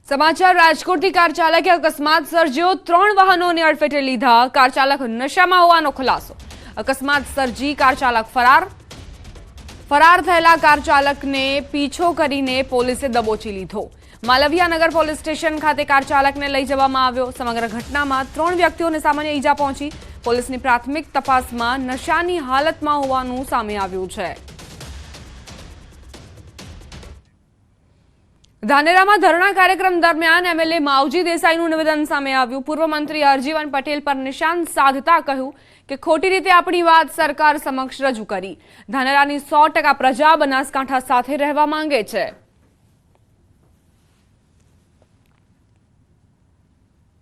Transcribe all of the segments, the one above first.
સમાચાર રાજકોટથી કાર ચાલકે અકસ્માત સર્જ્યો 3 વાહનોને અડફેટે લીધા કાર ચાલક નશામાં હોવાનો ખુલાસો અકસ્માત સર્જી કાર ચાલક ફરાર થયેલા કાર ચાલકને પીછો કરીને પોલીસે દબોચી લીધો માલવિયાનગર પોલીસ સ્ટેશન ખાતે કાર ચાલકને લઈ જવામાં આવ્યો સમગ્ર ઘટનામાં 3 વ્યક્તિઓને સામાન્ય ઈજા પહોંચી પોલીસની પ્રાથમિક તપાસમાં નશાની હાલતમાં હોવાનું સામે આવ્યું છે ધાનેરામાં ધરણા કાર્યક્રમ દરમિયાન એમએલએ માવજી દેસાઈનું નિવેદન સામે આવ્યું પૂર્વ મંત્રી હરજીવન પટેલ પર નિશાન સાધતા કહ્યું કે ખોટી રીતે આપણી વાત સરકાર સમક્ષ રજૂ કરી ધાનેરાની 100% પ્રજા બનાસકાંઠા સાથે રહેવા માંગે છે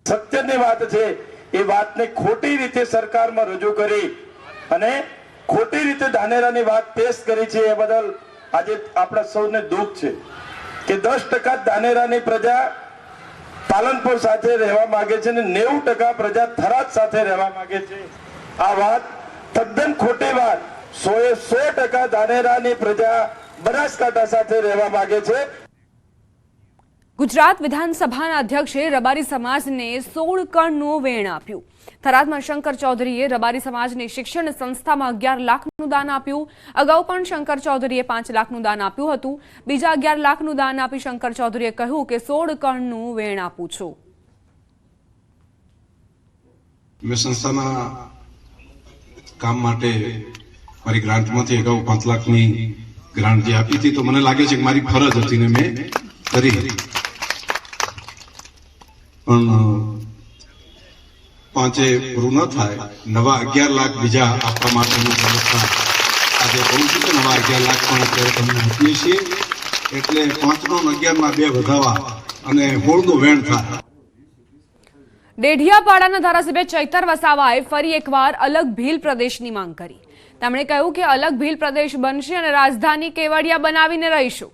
સત્યની વાત છે એ વાતને ખોટી રીતે સરકારમાં રજૂ કરી અને ખોટી રીતે ધાનેરાની વાત પેશ કરી છે એ બદલ આજે આપણા સૌને દુઃખ છે કે 10% ધાનેરાની પ્રજા પાલનપુર સાથે રહેવા માંગે છે અને 90% પ્રજા થરાદ સાથે રહેવા માંગે છે આ વાત તદ્દન ખોટી વાત 100% ધાનેરાની પ્રજા બનાસકાંઠા સાથે રહેવા માંગે છે ગુજરાત વિધાનસભાના અધ્યક્ષે રબારી સમાજને 16 કરોડનું વેણ આપ્યું થરાદમાં શંકર ચૌધરીએ રબારી સમાજની શિક્ષણ સંસ્થામાં 11 લાખનું દાન આપ્યું અગાઉ પણ શંકર ચૌધરીએ 5 લાખનું દાન આપ્યું હતું બીજા 11 લાખનું દાન આપી શંકર ચૌધરીએ કહ્યું કે 16 કરોડનું વેણ આપું છું મેં સંસ્થાના કામ માટે મારી ગ્રાન્ટમાંથી અગાઉ 5 લાખની ગ્રાન્ટ જે આપી હતી તો મને લાગે છે કે મારી ફરજ હતી ને મેં કરી પણ 5 પૂરું ન થાય નવા 11 લાખ બીજા આપવા માટેની વ્યવસ્થા આજે કહું છું કે નવા 11 લાખ પણ અત્યારે તમને આપીએ છીએ એટલે 5 નો 11 માં 2 વધાવા અને 16 નું વેણ થાય ડેઢિયાપાડાના ધારાસભ્ય ચૈતર વસાવાએ ફરી એકવાર અલગ ભીલ પ્રદેશની માંગ કરી તેમણે કહ્યું કે અલગ ભીલ પ્રદેશ બનશે અને રાજધાની કેવડિયા બનાવીને રહીશું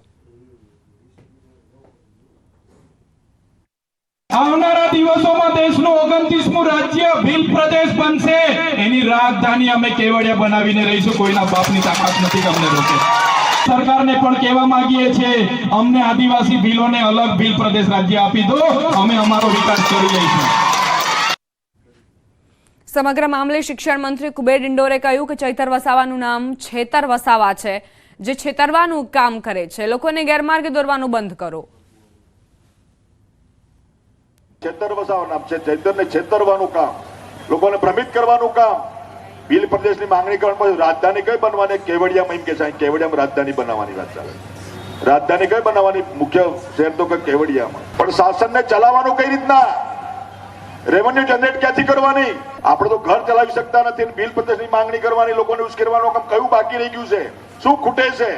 આવનારા દિવસોમાં દેશનું 29મું રાજ્ય ભીલ પ્રદેશ બનશે એની રાજધાની અમે કેવડિયા બનાવીને રહીશું કોઈના બાપની તાકાત નથી કે અમને રોકે સરકારને પણ કહેવા માંગીએ છીએ અમને આદિવાસી ભીલોને અલગ ભીલ પ્રદેશ રાજ્ય આપી દો અમે અમારો વિકાસ કરી લઈશું સમગ્ર મામલે શિક્ષણ મંત્રી કુબેર ડિંડોરે કહ્યું કે ચૈતર વસાવાનું નામ છેતર વસાવા છે જે છેતરવાનું કામ કરે છે લોકોને ગેરમાર્ગે દોરવાનું બંધ કરો છેતર વસાવાનું નામ છે ચૈતરને છેતરવાનું કામ લોકોને ભ્રમિત કરવાનું કામ ભીલ પ્રદેશની માંગણી કરવાની રાજધાની કઈ બનવાની કેવડિયામાં એમ કે છે કેવડિયામાં રાજધાની બનાવવાની વાત ચાલે રાજધાની કઈ બનાવવાની મુખ્ય શહેર તો કે કેવડિયામાં પણ શાસનને ચલાવવાનું કઈ રીતના રેવન્યુ જનરેટ ક્યાંથી કરવાની આપણે તો ઘર ચલાવી શકતા નથી ભીલ પ્રદેશની માંગણી કરવાની લોકોને ઉશ્કેરવાનું કામ કયું બાકી રહી ગયું છે શું ખૂટે છે